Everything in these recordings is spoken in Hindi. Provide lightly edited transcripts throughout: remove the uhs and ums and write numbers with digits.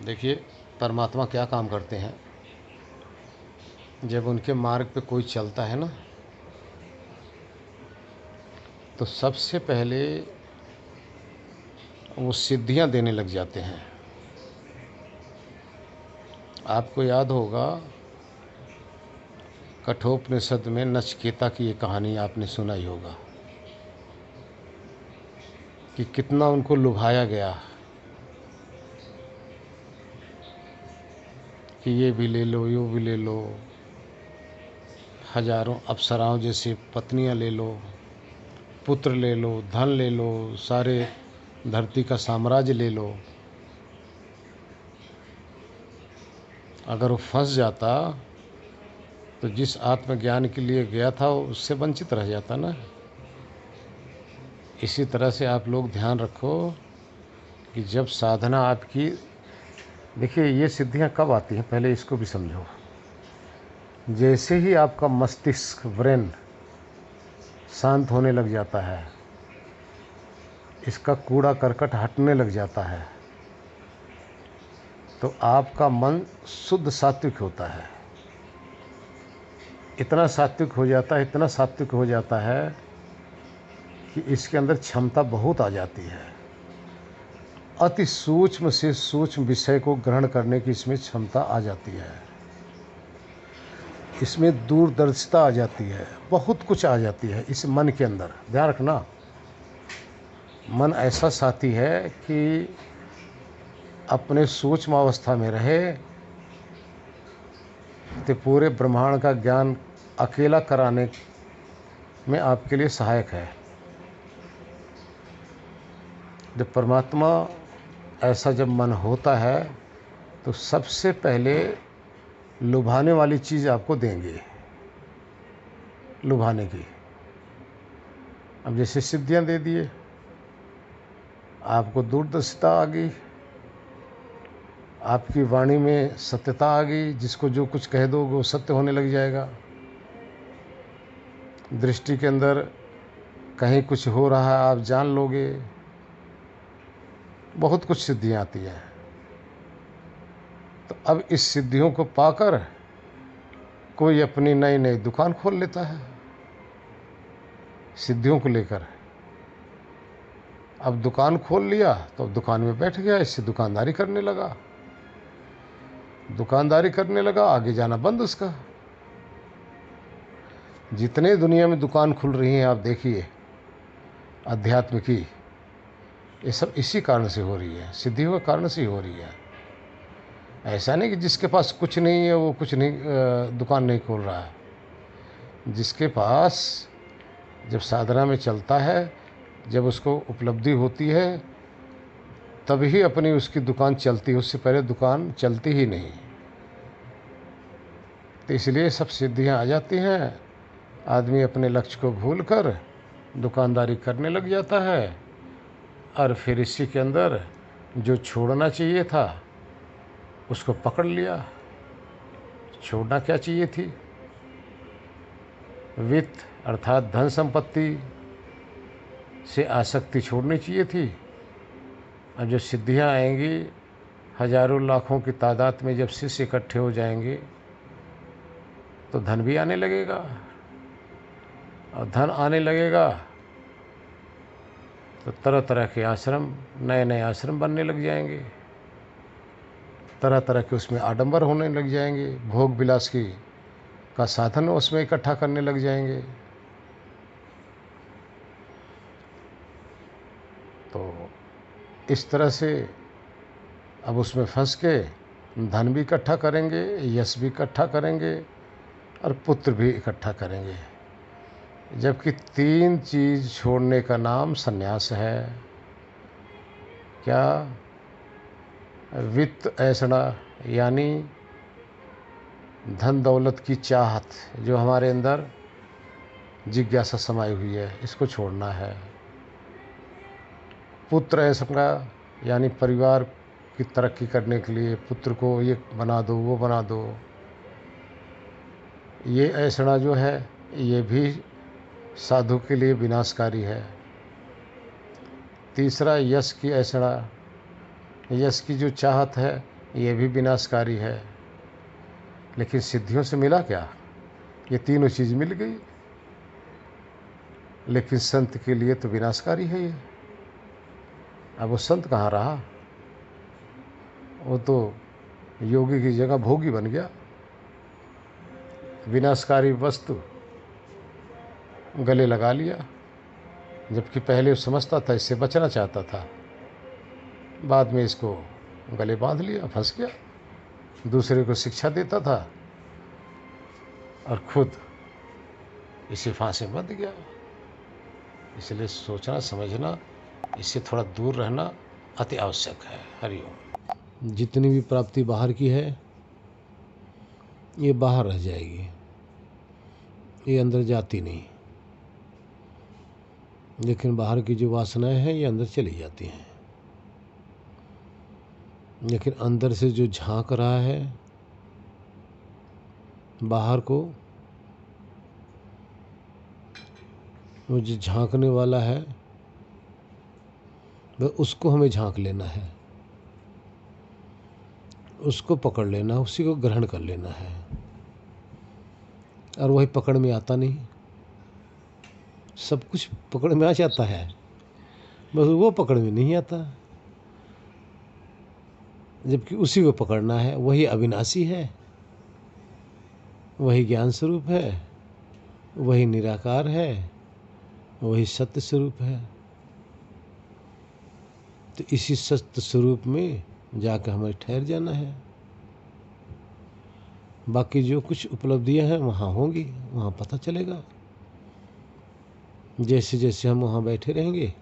देखिए, परमात्मा क्या काम करते हैं, जब उनके मार्ग पे कोई चलता है ना, तो सबसे पहले वो सिद्धियां देने लग जाते हैं। आपको याद होगा, कठोपनिषद में नचिकेता की ये कहानी आपने सुना ही होगा कि कितना उनको लुभाया गया कि ये भी ले लो, यो भी ले लो, हजारों अप्सराओं जैसी पत्नियां ले लो, पुत्र ले लो, धन ले लो, सारे धरती का साम्राज्य ले लो। अगर वो फंस जाता तो जिस आत्मज्ञान के लिए गया था उससे वंचित रह जाता ना। इसी तरह से आप लोग ध्यान रखो कि जब साधना आपकी, देखिए ये सिद्धियां कब आती हैं, पहले इसको भी समझो। जैसे ही आपका मस्तिष्क, ब्रेन शांत होने लग जाता है, इसका कूड़ा करकट हटने लग जाता है, तो आपका मन शुद्ध सात्विक होता है। इतना सात्विक हो जाता है, इतना सात्विक हो जाता है कि इसके अंदर क्षमता बहुत आ जाती है। अति सूक्ष्म से सूक्ष्म विषय को ग्रहण करने की इसमें क्षमता आ जाती है। इसमें दूरदर्शिता आ जाती है, बहुत कुछ आ जाती है इस मन के अंदर। ध्यान रखना, मन ऐसा साथी है कि अपने सूक्ष्म अवस्था में रहे तो पूरे ब्रह्मांड का ज्ञान अकेला कराने में आपके लिए सहायक है। जब परमात्मा ऐसा जब मन होता है तो सबसे पहले लुभाने वाली चीज़ आपको देंगे, लुभाने की। अब जैसे सिद्धियां दे दिए, आपको दूरदर्शिता आ गई, आपकी वाणी में सत्यता आ गई, जिसको जो कुछ कह दोगे वो सत्य होने लग जाएगा। दृष्टि के अंदर कहीं कुछ हो रहा है आप जान लोगे। बहुत कुछ सिद्धियां आती हैं। तो अब इस सिद्धियों को पाकर कोई अपनी नई नई दुकान खोल लेता है सिद्धियों को लेकर। अब दुकान खोल लिया तो अब दुकान में बैठ गया, इससे दुकानदारी करने लगा, दुकानदारी करने लगा, आगे जाना बंद उसका। जितने दुनिया में दुकान खुल रही हैं आप देखिए अध्यात्म की, ये सब इसी कारण से हो रही है, सिद्धियों के कारण से ही हो रही है। ऐसा नहीं कि जिसके पास कुछ नहीं है वो कुछ नहीं, दुकान नहीं खोल रहा है। जिसके पास जब साधना में चलता है, जब उसको उपलब्धि होती है, तभी अपनी उसकी दुकान चलती है, उससे पहले दुकान चलती ही नहीं। तो इसलिए सब सिद्धियां आ जाती हैं, आदमी अपने लक्ष्य को भूलकर दुकानदारी करने लग जाता है। और फिर इसी के अंदर जो छोड़ना चाहिए था उसको पकड़ लिया। छोड़ना क्या चाहिए थी? वित्त अर्थात धन संपत्ति से आसक्ति छोड़नी चाहिए थी। अब जो सिद्धियां आएंगी, हजारों लाखों की तादाद में जब शिष्य इकट्ठे हो जाएंगे तो धन भी आने लगेगा, और धन आने लगेगा तो तरह तरह के आश्रम, नए नए आश्रम बनने लग जाएंगे, तरह तरह के उसमें आडंबर होने लग जाएंगे, भोग विलास की का साधन उसमें इकट्ठा करने लग जाएंगे। तो इस तरह से अब उसमें फंस के धन भी इकट्ठा करेंगे, यश भी इकट्ठा करेंगे, और पुत्र भी इकट्ठा करेंगे। जबकि तीन चीज़ छोड़ने का नाम संन्यास है। क्या? वित्त ऐसड़ा, यानी धन दौलत की चाहत जो हमारे अंदर जिज्ञासा समाई हुई है, इसको छोड़ना है। पुत्र ऐसड़ा, यानी परिवार की तरक्की करने के लिए पुत्र को ये बना दो, वो बना दो, ये ऐसड़ा जो है ये भी साधु के लिए विनाशकारी है। तीसरा यश की ऐसड़ा, यश की जो चाहत है ये भी विनाशकारी है। लेकिन सिद्धियों से मिला क्या? ये तीनों चीज़ मिल गई, लेकिन संत के लिए तो विनाशकारी है ये। अब वो संत कहाँ रहा? वो तो योगी की जगह भोगी बन गया। विनाशकारी वस्तु गले लगा लिया, जबकि पहले वो समझता था, इससे बचना चाहता था, बाद में इसको गले बांध लिया, फंस गया। दूसरे को शिक्षा देता था और खुद इसी फांसे में बंध गया। इसलिए सोचना समझना, इससे थोड़ा दूर रहना अति आवश्यक है। हरिओम। जितनी भी प्राप्ति बाहर की है ये बाहर रह जाएगी, ये अंदर जाती नहीं। लेकिन बाहर की जो वासनाएं हैं ये अंदर चली जाती हैं। लेकिन अंदर से जो झांक रहा है बाहर को, वो जो झांकने वाला है वह उसको हमें झांक लेना है, उसको पकड़ लेना, उसी को ग्रहण कर लेना है। और वही पकड़ में आता नहीं। सब कुछ पकड़ में आ जाता है, बस वो पकड़ में नहीं आता। जबकि उसी को पकड़ना है। वही अविनाशी है, वही ज्ञान स्वरूप है, वही निराकार है, वही सत्य स्वरूप है। तो इसी सत्य स्वरूप में जाकर हमें ठहर जाना है। बाकी जो कुछ उपलब्धियां हैं वहाँ होंगी, वहाँ पता चलेगा। जैसे जैसे हम वहाँ बैठे रहेंगे,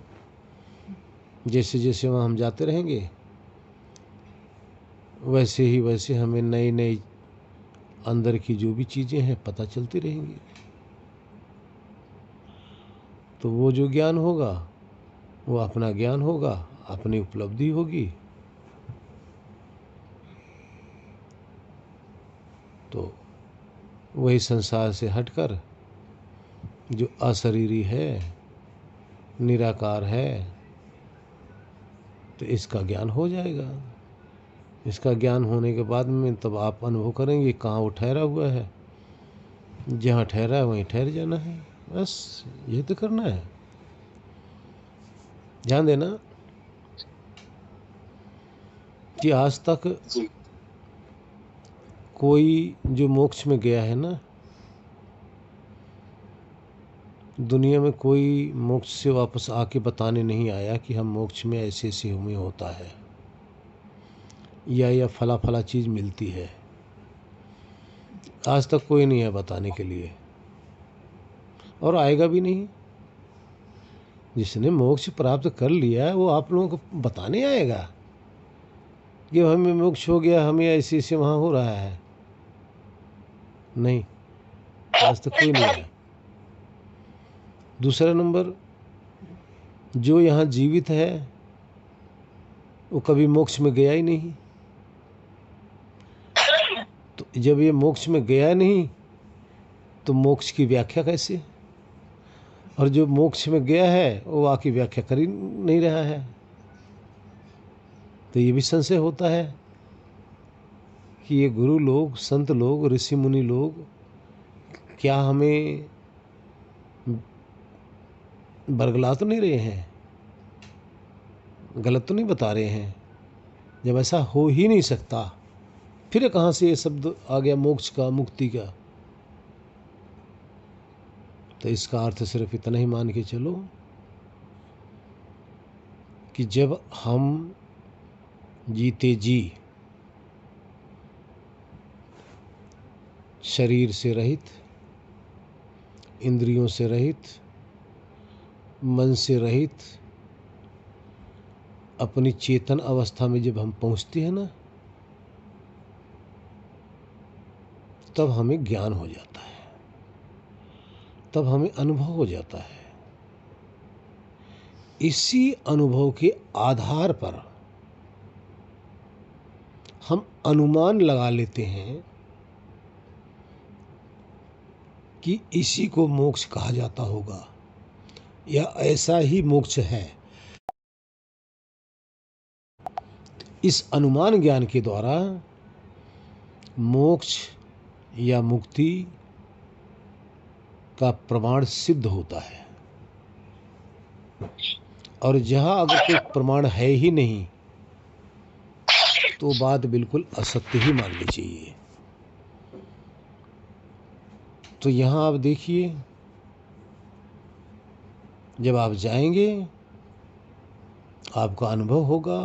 जैसे जैसे वहाँ हम जाते रहेंगे, वैसे ही वैसे हमें नई नई अंदर की जो भी चीज़ें हैं पता चलती रहेंगी। तो वो जो ज्ञान होगा वो अपना ज्ञान होगा, अपनी उपलब्धि होगी। तो वही संसार से हटकर जो अशरीरी है, निराकार है, तो इसका ज्ञान हो जाएगा। इसका ज्ञान होने के बाद में तब आप अनुभव करेंगे कहाँ वो ठहरा हुआ है। जहाँ ठहरा है वहीं ठहर जाना है, बस ये तो करना है। ध्यान देना कि आज तक कोई जो मोक्ष में गया है ना, दुनिया में कोई मोक्ष से वापस आके बताने नहीं आया कि हम मोक्ष में ऐसे ऐसे हमें होता है या फला फला चीज़ मिलती है। आज तक कोई नहीं है बताने के लिए, और आएगा भी नहीं। जिसने मोक्ष प्राप्त कर लिया है वो आप लोगों को बताने आएगा कि हमें मोक्ष हो गया, हमें ऐसे ऐसे वहाँ हो रहा है। नहीं, आज तक कोई नहीं है। दूसरा नंबर, जो यहाँ जीवित है वो कभी मोक्ष में गया ही नहीं। तो जब ये मोक्ष में गया नहीं तो मोक्ष की व्याख्या कैसे? और जो मोक्ष में गया है वो आकी व्याख्या कर ही नहीं रहा है। तो ये भी संशय होता है कि ये गुरु लोग, संत लोग, ऋषि मुनि लोग क्या हमें बरगला तो नहीं रहे हैं, गलत तो नहीं बता रहे हैं? जब ऐसा हो ही नहीं सकता, फिर कहाँ से ये शब्द आ गया मोक्ष का, मुक्ति का? तो इसका अर्थ सिर्फ इतना ही मान के चलो कि जब हम जीते जी शरीर से रहित, इंद्रियों से रहित, मन से रहित, अपनी चेतन अवस्था में जब हम पहुंचते हैं ना, तब हमें ज्ञान हो जाता है, तब हमें अनुभव हो जाता है। इसी अनुभव के आधार पर हम अनुमान लगा लेते हैं कि इसी को मोक्ष कहा जाता होगा या ऐसा ही मोक्ष है। इस अनुमान ज्ञान के द्वारा मोक्ष या मुक्ति का प्रमाण सिद्ध होता है। और जहाँ अगर कोई प्रमाण है ही नहीं तो बात बिल्कुल असत्य ही माननी चाहिए। तो यहाँ आप देखिए, जब आप जाएंगे आपका अनुभव होगा,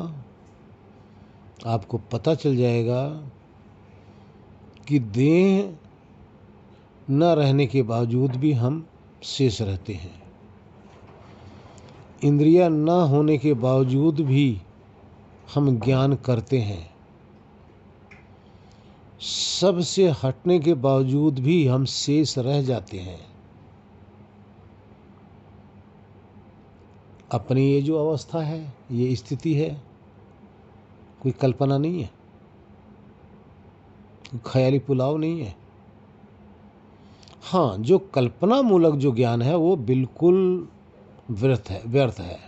आपको पता चल जाएगा कि देह न रहने के बावजूद भी हम शेष रहते हैं, इंद्रियां न होने के बावजूद भी हम ज्ञान करते हैं, सबसे हटने के बावजूद भी हम शेष रह जाते हैं। अपनी ये जो अवस्था है, ये स्थिति है, कोई कल्पना नहीं है, कोई ख्याली पुलाव नहीं है। हाँ, जो कल्पना मूलक जो ज्ञान है वो बिल्कुल व्यर्थ है,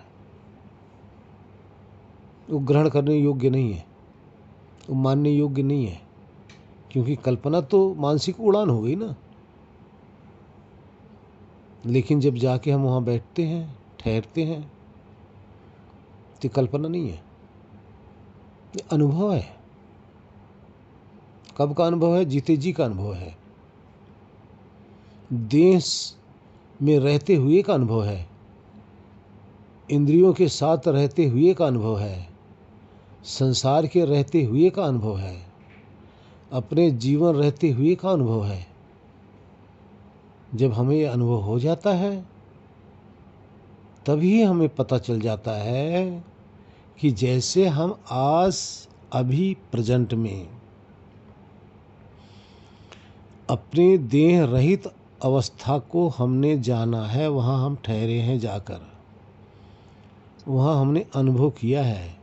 वो ग्रहण करने योग्य नहीं है, वो मानने योग्य नहीं है, क्योंकि कल्पना तो मानसिक उड़ान हो गई ना। लेकिन जब जाके हम वहाँ बैठते हैं, ठहरते हैं, तो कल्पना नहीं है, ये अनुभव है। कब का अनुभव है? जीते जी का अनुभव है, देह में रहते हुए का अनुभव है, इंद्रियों के साथ रहते हुए का अनुभव है, संसार के रहते हुए का अनुभव है, अपने जीवन रहते हुए का अनुभव है। जब हमें यह अनुभव हो जाता है तभी हमें पता चल जाता है कि जैसे हम आज अभी प्रेजेंट में अपने देह रहित अवस्था को हमने जाना है, वहाँ हम ठहरे हैं, जाकर वहाँ हमने अनुभव किया है,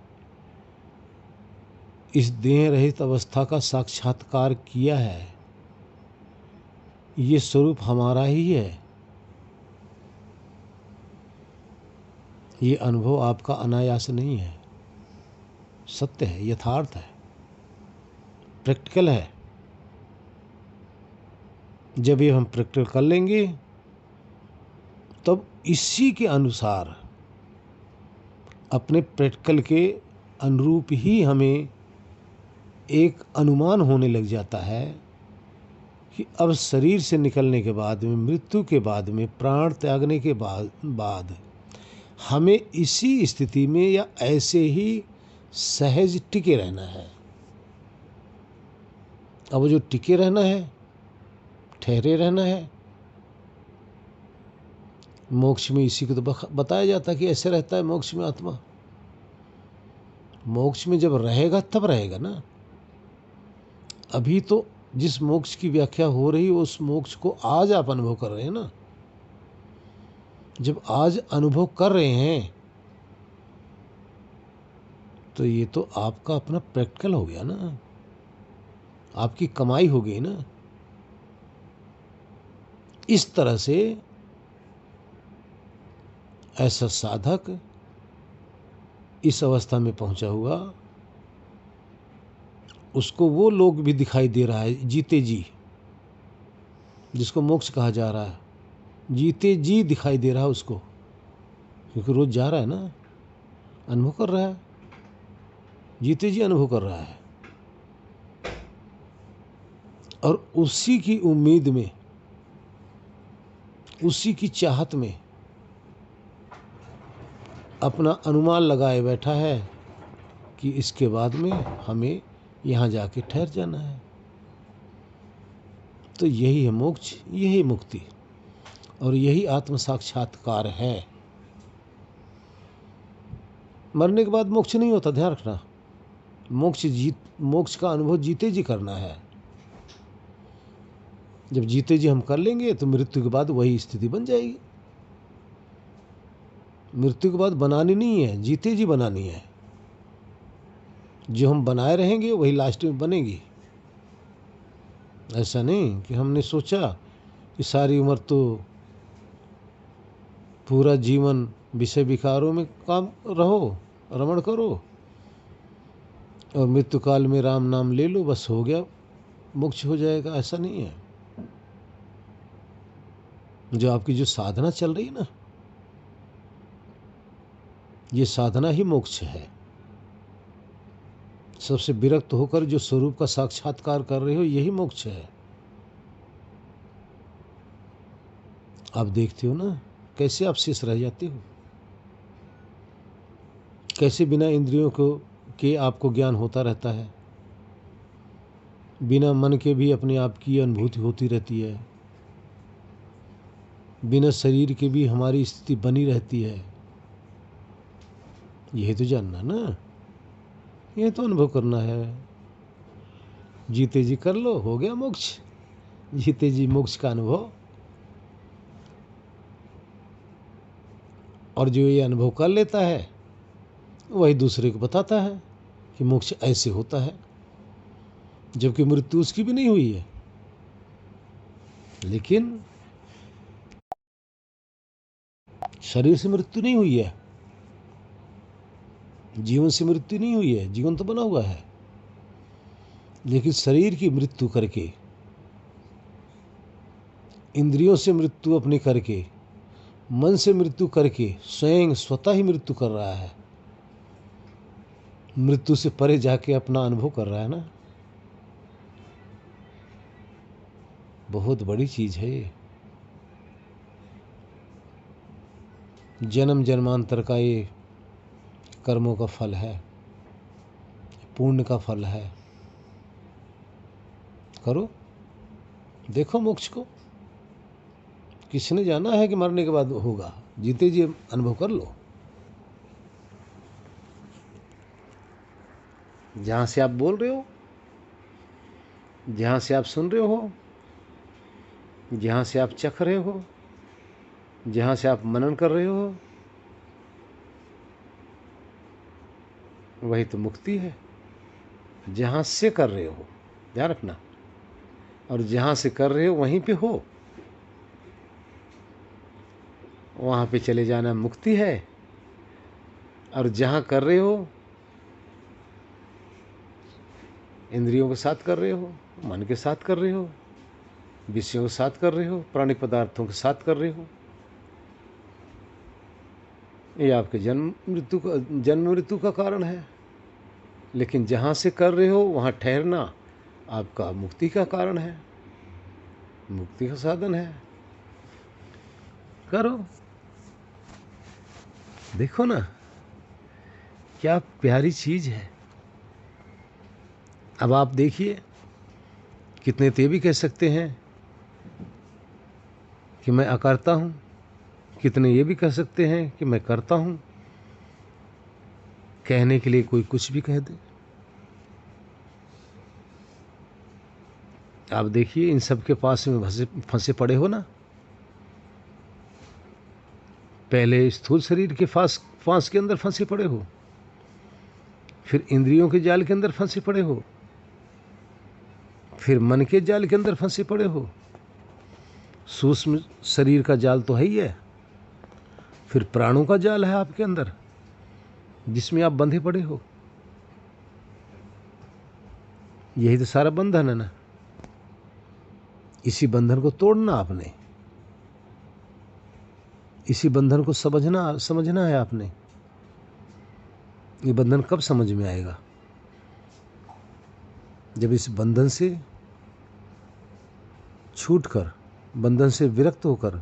इस देह रहित अवस्था का साक्षात्कार किया है, ये स्वरूप हमारा ही है। ये अनुभव आपका अनायास नहीं है, सत्य है, यथार्थ है, प्रैक्टिकल है। जब ये हम प्रैक्टिकल कर लेंगे तब इसी के अनुसार, अपने प्रैक्टिकल के अनुरूप ही हमें एक अनुमान होने लग जाता है कि अब शरीर से निकलने के बाद में, मृत्यु के बाद में, प्राण त्यागने के बाद हमें इसी स्थिति में या ऐसे ही सहज टिके रहना है। अब जो टिके रहना है, ठहरे रहना है, मोक्ष में इसी को तो बताया जाता है कि ऐसे रहता है मोक्ष में आत्मा। मोक्ष में जब रहेगा तब रहेगा ना। अभी तो जिस मोक्ष की व्याख्या हो रही है उस मोक्ष को आज आप अनुभव कर रहे हैं ना। जब आज अनुभव कर रहे हैं तो ये तो आपका अपना प्रैक्टिकल हो गया ना, आपकी कमाई हो गई ना। इस तरह से ऐसा साधक इस अवस्था में पहुंचा हुआ, उसको वो लोग भी दिखाई दे रहा है जीते जी, जिसको मोक्ष कहा जा रहा है, जीते जी दिखाई दे रहा है उसको, क्योंकि रोज जा रहा है ना, अनुभव कर रहा है, जीते जी अनुभव कर रहा है। और उसी की उम्मीद में, उसी की चाहत में अपना अनुमान लगाए बैठा है कि इसके बाद में हमें यहाँ जाके ठहर जाना है। तो यही है मोक्ष, यही मुक्ति और यही आत्म साक्षात्कार है। मरने के बाद मोक्ष नहीं होता, ध्यान रखना। मोक्ष का अनुभव जीते जी करना है। जब जीते जी हम कर लेंगे तो मृत्यु के बाद वही स्थिति बन जाएगी। मृत्यु के बाद बनानी नहीं है, जीते जी बनानी है। जो हम बनाए रहेंगे वही लास्ट में बनेगी। ऐसा नहीं कि हमने सोचा कि सारी उम्र तो पूरा जीवन विषय विकारों में काम रहो, रमण करो, और मृत्यु काल में राम नाम ले लो, बस हो गया, मोक्ष हो जाएगा, ऐसा नहीं है। जो आपकी जो साधना चल रही है ना, ये साधना ही मोक्ष है। सबसे विरक्त होकर जो स्वरूप का साक्षात्कार कर रहे हो, यही मोक्ष है। आप देखते हो ना कैसे आप शेष रह जाते हो, कैसे बिना इंद्रियों को के आपको ज्ञान होता रहता है, बिना मन के भी अपने आप की अनुभूति होती रहती है, बिना शरीर के भी हमारी स्थिति बनी रहती है। यह तो जानना ना, यह तो अनुभव करना है। जीते जी कर लो, हो गया मोक्ष। जीते जी मोक्ष का अनुभव। और जो ये अनुभव कर लेता है वही दूसरे को बताता है कि मोक्ष ऐसे होता है, जबकि मृत्यु उसकी भी नहीं हुई है। लेकिन शरीर से मृत्यु नहीं हुई है, जीवन से मृत्यु नहीं हुई है, जीवन तो बना हुआ है। लेकिन शरीर की मृत्यु करके, इंद्रियों से मृत्यु अपनी करके, मन से मृत्यु करके स्वयं स्वतः ही मृत्यु कर रहा है। मृत्यु से परे जाके अपना अनुभव कर रहा है ना। बहुत बड़ी चीज है ये। जन्म जन्मांतर का ये कर्मों का फल है, पुण्य का फल है। करो, देखो मोक्ष को। किसने जाना है कि मरने के बाद होगा? जीते जी अनुभव कर लो। जहां से आप बोल रहे हो, जहां से आप सुन रहे हो, जहां से आप चख रहे हो, जहां से आप मनन कर रहे हो, वही तो मुक्ति है। जहां से कर रहे हो, ध्यान रखना, और जहां से कर रहे हो वहीं पे हो, वहां पे चले जाना मुक्ति है। और जहां कर रहे हो, इंद्रियों के साथ कर रहे हो, मन के साथ कर रहे हो, विषयों के साथ कर रहे हो, प्राणिक पदार्थों के साथ कर रहे हो, ये आपके जन्म मृत्यु का कारण है। लेकिन जहाँ से कर रहे हो वहाँ ठहरना आपका मुक्ति का कारण है, मुक्ति का साधन है। करो, देखो ना क्या प्यारी चीज है। अब आप देखिए, कितने ते भी कह सकते हैं कि मैं अकर्ता हूँ, कितने ये भी कह सकते हैं कि मैं करता हूँ। कहने के लिए कोई कुछ भी कह दे। आप देखिए, इन सब के पास में फंसे पड़े हो ना। पहले स्थूल शरीर के फांस के अंदर फंसे पड़े हो, फिर इंद्रियों के जाल के अंदर फंसे पड़े हो, फिर मन के जाल के अंदर फंसे पड़े हो। सूक्ष्म शरीर का जाल तो है ही है, फिर प्राणों का जाल है आपके अंदर, जिसमें आप बंधे पड़े हो। यही तो सारा बंधन है ना। इसी बंधन को तोड़ना आपने, इसी बंधन को समझना है आपने। ये बंधन कब समझ में आएगा? जब इस बंधन से छूटकर, बंधन से विरक्त होकर,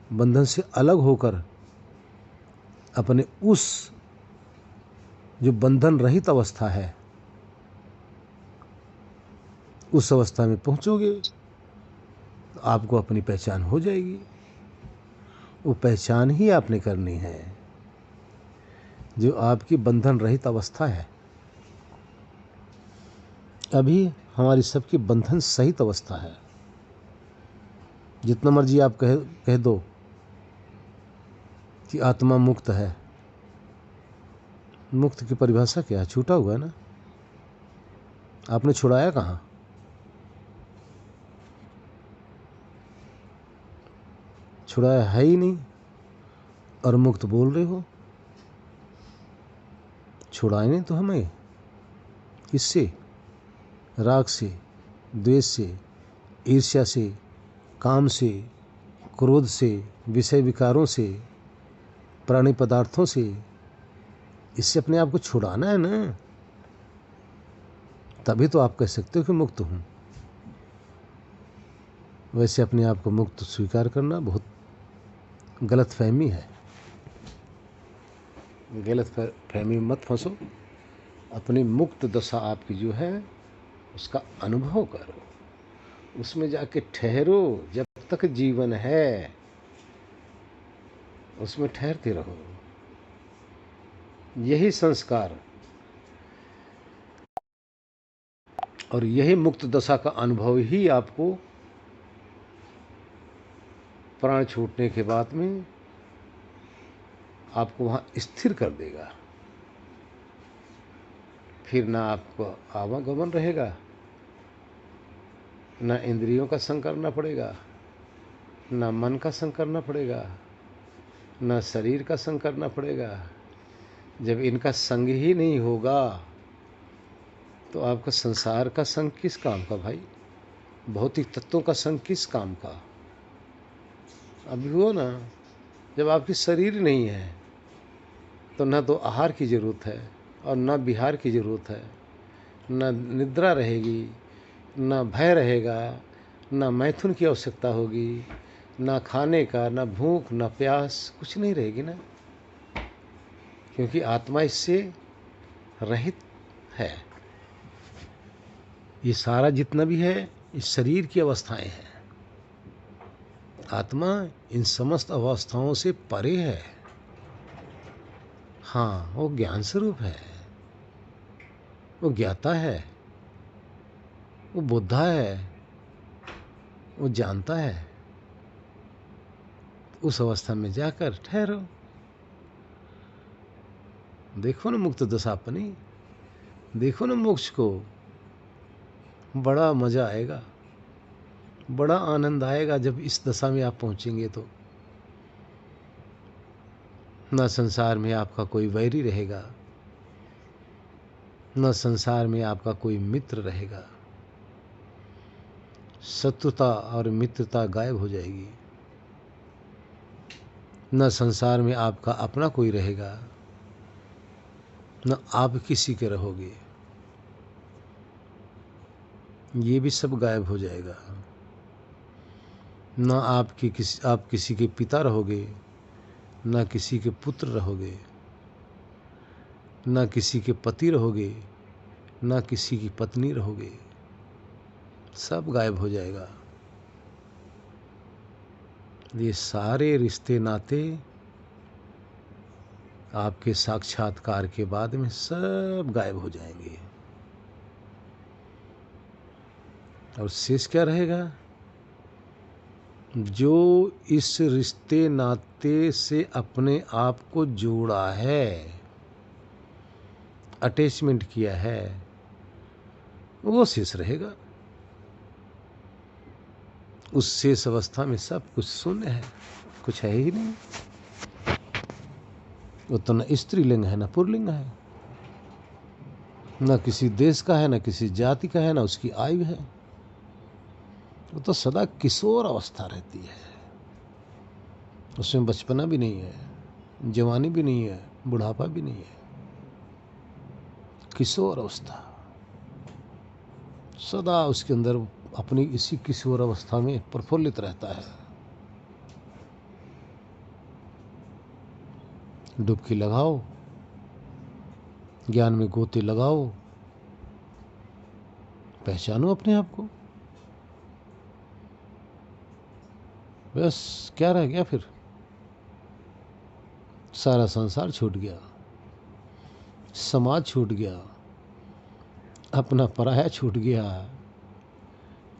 बंधन से अलग होकर अपने उस जो बंधन रहित अवस्था है, उस अवस्था में पहुंचोगे तो आपको अपनी पहचान हो जाएगी। वो पहचान ही आपने करनी है जो आपकी बंधन रहित अवस्था है। अभी हमारी सबकी बंधन सहित अवस्था है। जितना मर्जी आप कह दो कि आत्मा मुक्त है, मुक्त की परिभाषा क्या है? छूटा हुआ है ना। आपने छुड़ाया कहाँ? छुड़ाया है ही नहीं, और मुक्त बोल रहे हो। छुड़ाए नहीं तो हमें, किससे? राग से, द्वेष से, ईर्ष्या से, काम से, क्रोध से, विषय विकारों से, प्राणी पदार्थों से। इससे अपने आप को छुड़ाना है ना, तभी तो आप कह सकते हो कि मुक्त हूँ। वैसे अपने आप को मुक्त स्वीकार करना बहुत गलत फहमी है। गलत फहमी मत फंसो। अपनी मुक्त दशा आपकी जो है उसका अनुभव करो, उसमें जाके ठहरो। जब तक जीवन है उसमें ठहरते रहो। यही संस्कार और यही मुक्त दशा का अनुभव ही आपको प्राण छूटने के बाद में आपको वहाँ स्थिर कर देगा। फिर ना आपको आवागमन रहेगा, ना इंद्रियों का संग करना पड़ेगा, ना मन का संग करना पड़ेगा, ना शरीर का संग करना पड़ेगा। जब इनका संग ही नहीं होगा तो आपका संसार का संग किस काम का भाई? भौतिक तत्वों का संग किस काम का? अभी हो ना, जब आपकी शरीर नहीं है तो ना तो आहार की ज़रूरत है और ना विहार की ज़रूरत है, ना निद्रा रहेगी, ना भय रहेगा, ना मैथुन की आवश्यकता होगी, ना खाने का, ना भूख, ना प्यास, कुछ नहीं रहेगी ना, क्योंकि आत्मा इससे रहित है। ये सारा जितना भी है इस शरीर की अवस्थाएं हैं। आत्मा इन समस्त अवस्थाओं से परे है। हाँ, वो ज्ञान स्वरूप है, वो ज्ञाता है, वो बुद्धा है, वो जानता है। उस अवस्था में जाकर ठहरो, देखो ना मुक्त दशा अपनी, देखो ना मोक्ष को। बड़ा मजा आएगा, बड़ा आनंद आएगा जब इस दशा में आप पहुंचेंगे तो। न संसार में आपका कोई वैरी रहेगा, न संसार में आपका कोई मित्र रहेगा। शत्रुता और मित्रता गायब हो जाएगी। न संसार में आपका अपना कोई रहेगा, न आप किसी के रहोगे। ये भी सब गायब हो जाएगा। न आप किसी के पिता रहोगे, न किसी के पुत्र रहोगे, न किसी के पति रहोगे, न किसी की पत्नी रहोगे। सब गायब हो जाएगा। ये सारे रिश्ते नाते आपके साक्षात्कार के बाद में सब गायब हो जाएंगे। और शेष क्या रहेगा? जो इस रिश्ते नाते से अपने आप को जोड़ा है, अटैचमेंट किया है, वो शेष रहेगा। उस शेष अवस्था में सब कुछ शून्य है, कुछ है ही नहीं। वो तो न स्त्रीलिंग है, न पुल्लिंग है, न किसी देश का है, न किसी जाति का है, न उसकी आयु है। वो तो सदा किशोर अवस्था रहती है। उसमें बचपना भी नहीं है, जवानी भी नहीं है, बुढ़ापा भी नहीं है। किशोर अवस्था सदा उसके अंदर अपनी इसी किशोर अवस्था में प्रफुल्लित रहता है। डुबकी लगाओ, ज्ञान में गोते लगाओ, पहचानो अपने आप को। बस क्या रह गया फिर? सारा संसार छूट गया, समाज छूट गया, अपना पराया छूट गया।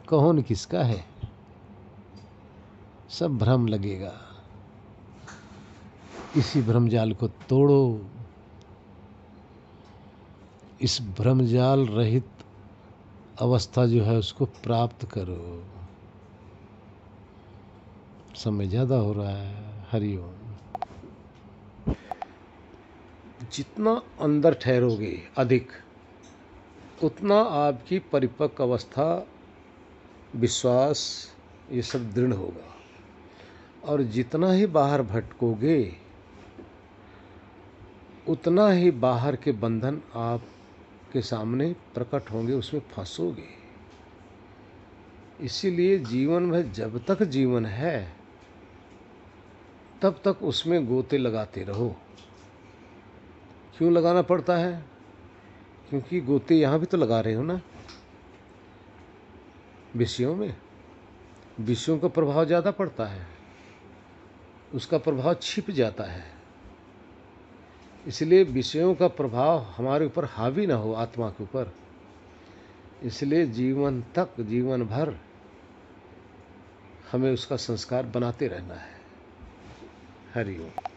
कौन किसका है? सब भ्रम लगेगा। इसी भ्रमजाल को तोड़ो, इस भ्रमजाल रहित अवस्था जो है उसको प्राप्त करो। समय ज़्यादा हो रहा है। हरिओम। जितना अंदर ठहरोगे अधिक, उतना आपकी परिपक्व अवस्था, विश्वास, ये सब दृढ़ होगा। और जितना ही बाहर भटकोगे उतना ही बाहर के बंधन आपके सामने प्रकट होंगे, उसमें फंसोगे। इसीलिए जीवन में जब तक जीवन है तब तक उसमें गोते लगाते रहो। क्यों लगाना पड़ता है? क्योंकि गोते यहाँ भी तो लगा रहे हो ना, विषयों में। विषयों का प्रभाव ज़्यादा पड़ता है, उसका प्रभाव छिप जाता है। इसलिए विषयों का प्रभाव हमारे ऊपर हावी ना हो, आत्मा के ऊपर। इसलिए जीवन तक, जीवन भर हमें उसका संस्कार बनाते रहना है। हरि ओम।